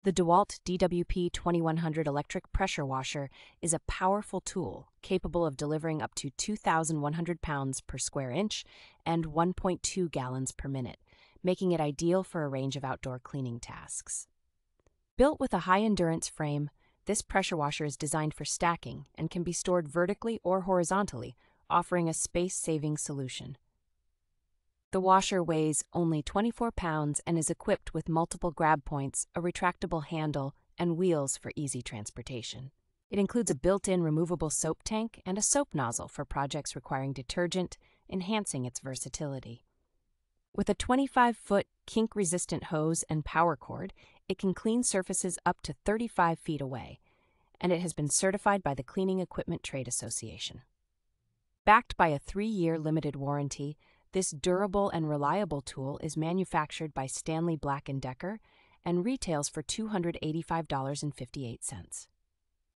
The DEWALT DWP2100 electric pressure washer is a powerful tool capable of delivering up to 2,100 pounds per square inch and 1.2 gallons per minute, making it ideal for a range of outdoor cleaning tasks. Built with a high-endurance frame, this pressure washer is designed for stacking and can be stored vertically or horizontally, offering a space-saving solution. The washer weighs only 24 pounds and is equipped with multiple grab points, a retractable handle, and wheels for easy transportation. It includes a built-in removable soap tank and a soap nozzle for projects requiring detergent, enhancing its versatility. With a 25-foot kink-resistant hose and power cord, it can clean surfaces up to 35 feet away, and it has been certified by the Cleaning Equipment Trade Association. Backed by a 3-year limited warranty, this durable and reliable tool is manufactured by Stanley Black and Decker and retails for $285.58.